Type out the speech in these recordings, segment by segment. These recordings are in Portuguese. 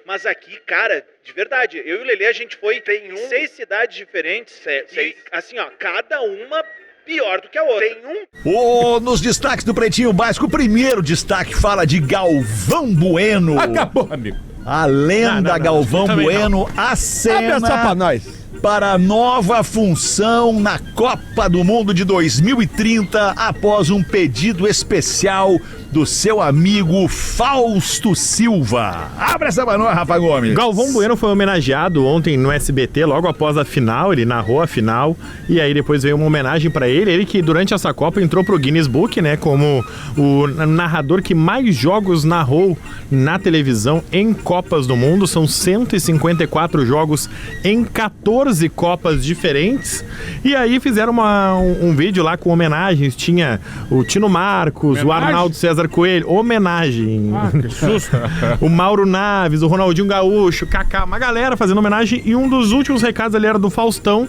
Mas aqui, cara, de verdade, eu e o Lelê, a gente foi em 6 cidades diferentes. E, assim, ó, cada uma pior do que a outra. Nos destaques do Pretinho Básico, o primeiro destaque fala de Galvão Bueno. Acabou, amigo. A lenda Galvão Bueno acena Abre só pra nós. Para a nova função na Copa do Mundo de 2030, após um pedido especial do seu amigo Fausto Silva. Abre essa pra nós, Rafa Gomes. Galvão Bueno foi homenageado ontem no SBT, logo após a final, ele narrou a final, e aí depois veio uma homenagem pra ele que durante essa Copa entrou pro Guinness Book, né, como o narrador que mais jogos narrou na televisão em Copas do Mundo. São 154 jogos em 14 Copas diferentes, e aí fizeram um vídeo lá com homenagens. Tinha o Tino Marcos, o Arnaldo César Coelho, homenagem. Que susto. O Mauro Naves, o Ronaldinho Gaúcho, Kaká, uma galera fazendo homenagem, e um dos últimos recados ali era do Faustão,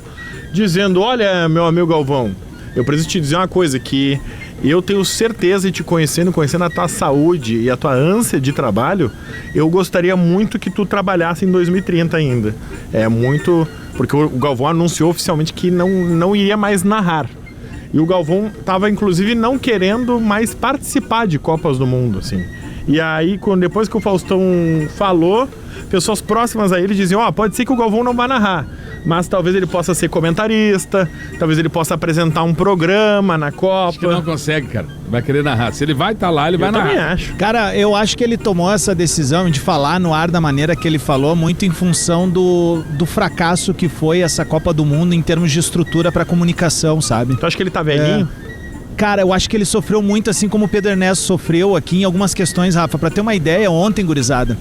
dizendo: olha, meu amigo Galvão, eu preciso te dizer uma coisa, que eu tenho certeza, e te conhecendo a tua saúde e a tua ânsia de trabalho, eu gostaria muito que tu trabalhasse em 2030 ainda. É muito... Porque o Galvão anunciou oficialmente que não iria mais narrar. E o Galvão tava, inclusive, não querendo mais participar de Copas do Mundo, assim. E aí, depois que o Faustão falou, pessoas próximas a ele diziam: pode ser que o Galvão não vá narrar, mas talvez ele possa ser comentarista, talvez ele possa apresentar um programa na Copa. Acho que não consegue, cara. Vai querer narrar. Se ele vai estar lá, ele vai narrar. Eu também acho. Cara, eu acho que ele tomou essa decisão de falar no ar da maneira que ele falou, muito em função do fracasso que foi essa Copa do Mundo em termos de estrutura pra comunicação, sabe? Tu acha que ele tá velhinho? Cara, eu acho que ele sofreu muito, assim como o Pedro Ernesto sofreu aqui em algumas questões, Rafa. Pra ter uma ideia, ontem, gurizada,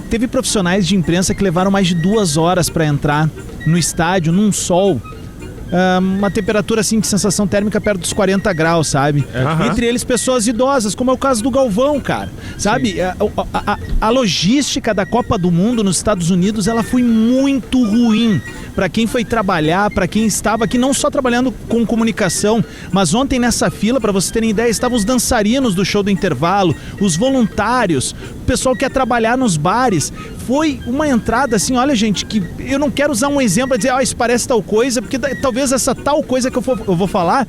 teve profissionais de imprensa que levaram mais de 2 horas pra entrar no estádio, num sol, uma temperatura assim de sensação térmica perto dos 40 graus, sabe? Entre eles pessoas idosas, como é o caso do Galvão, cara, sabe? A logística da Copa do Mundo nos Estados Unidos, ela foi muito ruim para quem foi trabalhar, para quem estava aqui não só trabalhando com comunicação, mas ontem nessa fila, para vocês terem ideia, estavam os dançarinos do show do intervalo, os voluntários, o pessoal que ia trabalhar nos bares. Foi uma entrada assim, olha, gente, que eu não quero usar um exemplo para dizer, isso parece tal coisa, porque talvez essa tal coisa que eu vou falar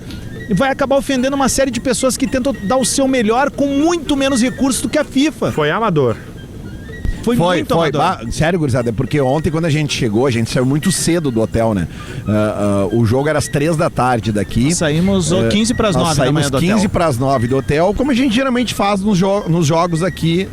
vai acabar ofendendo uma série de pessoas que tentam dar o seu melhor com muito menos recursos do que a FIFA. Foi amador. Foi muito amador. Sério, gurizada, porque ontem quando a gente chegou, a gente saiu muito cedo do hotel, né? O jogo era às 3 da tarde daqui. Saímos 15 para as 9 da manhã do hotel. 15 para as 9 do hotel, como a gente geralmente faz nos jogos aqui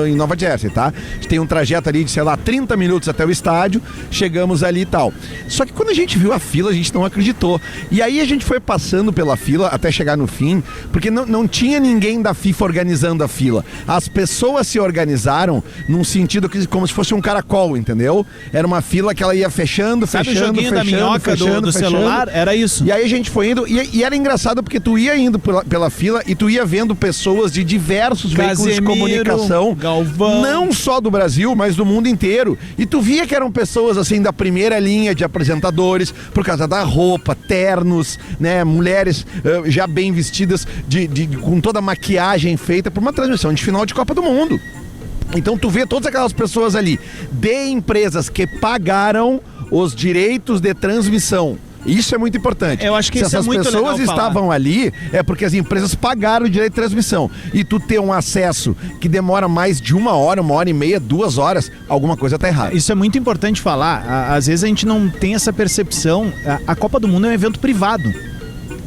em Nova Jersey, tá? A gente tem um trajeto ali de, 30 minutos até o estádio, chegamos ali e tal. Só que quando a gente viu a fila, a gente não acreditou. E aí a gente foi passando pela fila até chegar no fim, porque não tinha ninguém da FIFA organizando a fila. As pessoas se organizaram num sentido que como se fosse um caracol, entendeu? Era uma fila que ela ia fechando. Sabe o joguinho da minhoca do celular? Era isso. E aí a gente foi indo, e era engraçado porque tu ia indo pela fila e tu ia vendo pessoas de diversos veículos de comunicação, Galvão, não só do Brasil, mas do mundo inteiro. E tu via que eram pessoas assim da primeira linha de apresentadores, por causa da roupa, ternos, né? Mulheres já bem vestidas, com toda a maquiagem feita por uma transmissão de final de Copa do Mundo. Então tu vê todas aquelas pessoas ali de empresas que pagaram os direitos de transmissão. Isso é muito importante. Eu acho que isso é muito legal. Se essas pessoas estavam ali, é porque as empresas pagaram o direito de transmissão. E tu ter um acesso que demora mais de 1 hora, 1h30, 2 horas, alguma coisa tá errada. Isso é muito importante falar. Às vezes a gente não tem essa percepção. A Copa do Mundo é um evento privado.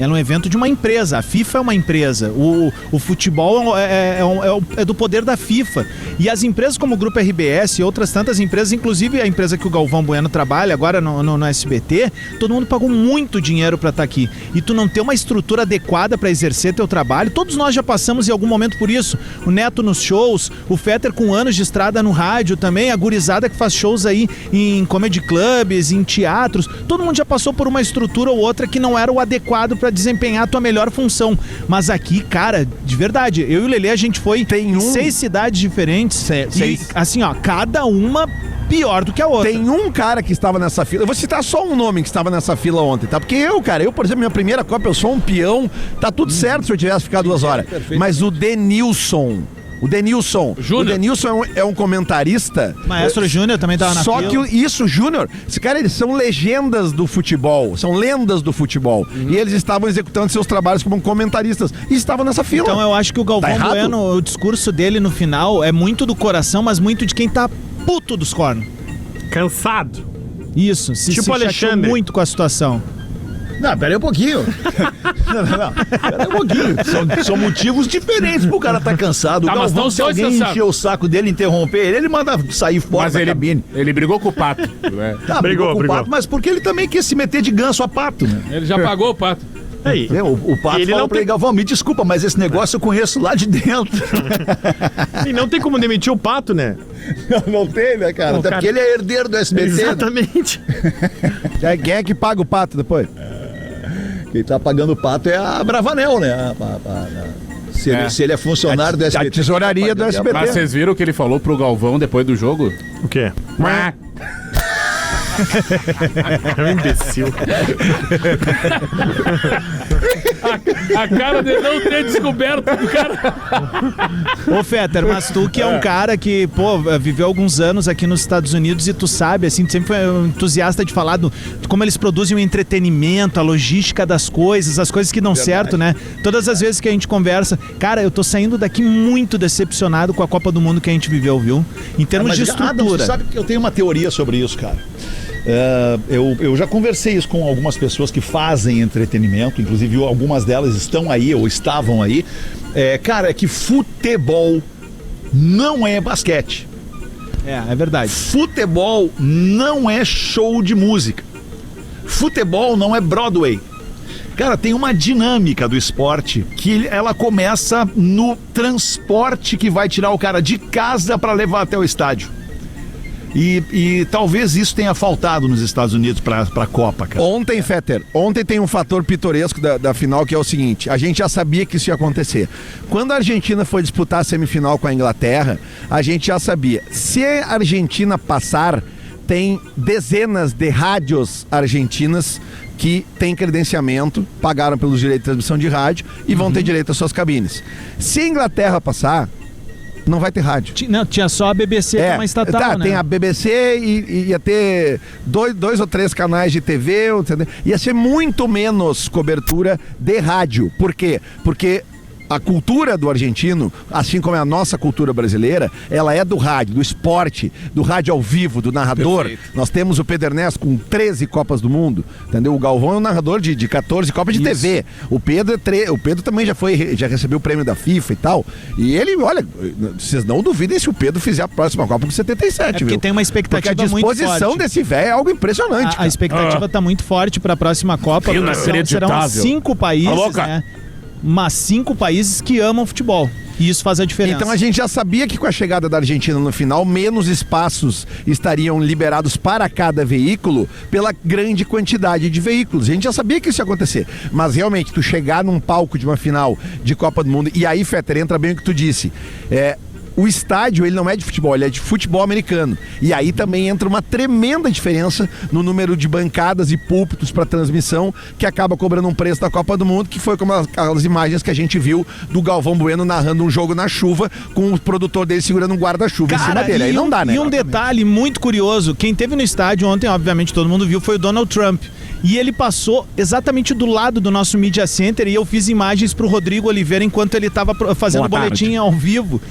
Ela é um evento de uma empresa, a FIFA é uma empresa, o futebol é do poder da FIFA. E as empresas como o Grupo RBS e outras tantas empresas, inclusive a empresa que o Galvão Bueno trabalha agora no SBT, todo mundo pagou muito dinheiro para estar aqui. E tu não ter uma estrutura adequada para exercer teu trabalho, todos nós já passamos em algum momento por isso. O Neto nos shows, o Fetter com anos de estrada no rádio também, a gurizada que faz shows aí em comedy clubs, em teatros, todo mundo já passou por uma estrutura ou outra que não era o adequado para desempenhar a tua melhor função. Mas aqui, cara, de verdade, eu e o Lelê, a gente foi em 6 cidades diferentes. E, assim, ó, cada uma pior do que a outra. Tem um cara que estava nessa fila, eu vou citar só um nome que estava nessa fila ontem, tá? Porque eu, por exemplo, minha primeira Copa, eu sou um peão, tá tudo certo se eu tivesse ficado 2 horas. Perfeito. Mas o Denilson, O Denilson. Júnior. O Denilson é um comentarista. Maestro Júnior também tava na Só fila. que isso, Júnior, esse cara, eles são legendas do futebol. São lendas do futebol. E eles estavam executando seus trabalhos como comentaristas. E estavam nessa fila. Então eu acho que o Galvão errado? Bueno, o discurso dele no final é muito do coração, mas muito de quem tá puto dos cornos. Cansado. Isso, se Tipo chateou Alexandre. muito com a situação. Não, pera aí um pouquinho. Não. Pera aí um pouquinho. São motivos diferentes pro cara tá cansado. Tá, O mas Galvão, não se só alguém cansado. encher o saco dele, interromper ele manda sair fora Mas da cabine. ele brigou com o Pato. né? Tá, Brigou. com o Pato, mas porque ele também quer se meter de ganso a pato, né? Ele já pagou o Pato. Aí. O Pato Ele falou não pra ele, tem- Galvão, me desculpa, mas esse negócio eu conheço lá de dentro. E não tem como demitir o Pato, né? Não tem, né, cara? Não, Até cara. porque ele é herdeiro do SBT. Né? Exatamente. Quem é que paga o pato depois? Quem tá pagando o Pato é a Bravanel, né? Se ele é funcionário do SBT. A tesouraria do SBT. Mas vocês viram o que ele falou pro Galvão depois do jogo? O quê? É um imbecil. A cara de não ter descoberto do cara. Ô, Fetter, mas tu que é um cara que, pô, viveu alguns anos aqui nos Estados Unidos e tu sabe, assim, tu sempre foi um entusiasta de falar de como eles produzem o entretenimento, a logística das coisas, as coisas que dão certo, né? Todas as vezes que a gente conversa, cara, eu tô saindo daqui muito decepcionado com a Copa do Mundo que a gente viveu, viu? Em termos de Adams, estrutura. tu sabe que eu tenho uma teoria sobre isso, cara. Eu já conversei isso com algumas pessoas que fazem entretenimento, inclusive algumas delas estão aí ou estavam aí. Cara, é que futebol não é basquete. É verdade. Futebol não é show de música. Futebol não é Broadway. Cara, tem uma dinâmica do esporte que ela começa no transporte que vai tirar o cara de casa para levar até o estádio. E talvez isso tenha faltado nos Estados Unidos para a Copa, cara. Ontem, Fetter, tem um fator pitoresco da final que é o seguinte: a gente já sabia que isso ia acontecer. Quando a Argentina foi disputar a semifinal com a Inglaterra, a gente já sabia. Se a Argentina passar, tem dezenas de rádios argentinas que têm credenciamento, pagaram pelos direitos de transmissão de rádio e vão ter direito às suas cabines. Se a Inglaterra passar, não vai ter rádio. Não, tinha só a BBC, que é uma estatal, né? Tem a BBC e ia ter dois ou três canais de TV, entendeu? Ia ser muito menos cobertura de rádio. Por quê? Porque a cultura do argentino, assim como é a nossa cultura brasileira, ela é do rádio, do esporte, do rádio ao vivo, do narrador. Perfeito. Nós temos o Pedro Ernesto com 13 Copas do Mundo, entendeu? O Galvão é um narrador de 14 Copas de TV. O Pedro também já recebeu o prêmio da FIFA e tal. E ele, olha, vocês não duvidem se o Pedro fizer a próxima Copa com 77, porque viu? tem uma expectativa porque a disposição muito forte. desse velho é algo impressionante. A expectativa tá muito forte para a próxima Copa. Serão 5 países, né? Mas 5 países que amam futebol. E isso faz a diferença. Então a gente já sabia que com a chegada da Argentina no final, menos espaços estariam liberados para cada veículo pela grande quantidade de veículos. A gente já sabia que isso ia acontecer. Mas realmente, tu chegar num palco de uma final de Copa do Mundo, e aí, Fetter, entra bem o que tu disse. O estádio, ele não é de futebol, ele é de futebol americano. E aí também entra uma tremenda diferença no número de bancadas e púlpitos para transmissão, que acaba cobrando um preço da Copa do Mundo, que foi como aquelas imagens que a gente viu do Galvão Bueno narrando um jogo na chuva, com o produtor dele segurando um guarda-chuva em cima dele. Aí não dá, né? E um detalhe muito curioso, quem teve no estádio ontem, obviamente todo mundo viu, foi o Donald Trump. E ele passou exatamente do lado do nosso Media Center e eu fiz imagens pro Rodrigo Oliveira enquanto ele estava fazendo o boletim ao vivo.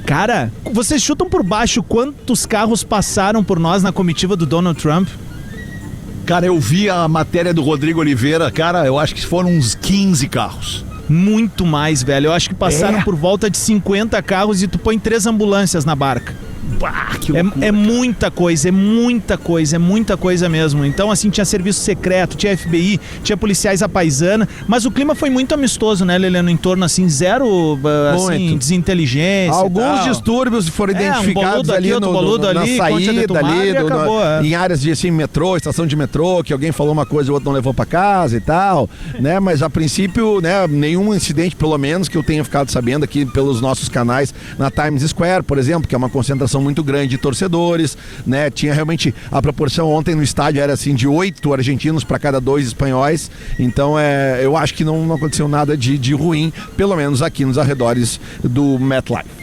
Cara, vocês chutam por baixo quantos carros passaram por nós na comitiva do Donald Trump? Cara, eu vi a matéria do Rodrigo Oliveira, cara, eu acho que foram uns 15 carros. Muito mais, velho. Eu acho que passaram por volta de 50 carros e tu põe 3 ambulâncias na barca. Bah, que loucura, é muita coisa mesmo. Então, assim, tinha serviço secreto, tinha FBI, tinha policiais à paisana, mas o clima foi muito amistoso, né, Lelê? No entorno, assim, zero, assim, desinteligência. Alguns distúrbios foram identificados um ali na saída, ali, em áreas de, assim, metrô, estação de metrô, que alguém falou uma coisa e o outro não levou pra casa e tal, né? Mas, a princípio, né, nenhum incidente, pelo menos, que eu tenha ficado sabendo aqui pelos nossos canais, na Times Square, por exemplo, que é uma concentração muito grande de torcedores, né? Tinha realmente a proporção ontem no estádio era assim de 8 argentinos para cada 2 espanhóis. Então eu acho que não aconteceu nada de ruim, pelo menos aqui nos arredores do MetLife.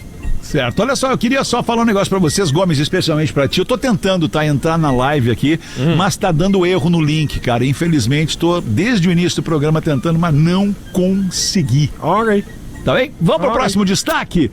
Certo. Olha só, eu queria só falar um negócio pra vocês, Gomes, especialmente pra ti. Eu tô tentando, entrar na live aqui, mas tá dando erro no link, cara. Infelizmente, tô desde o início do programa tentando, mas não consegui. Ok. Tá bem? Vamos pro próximo destaque.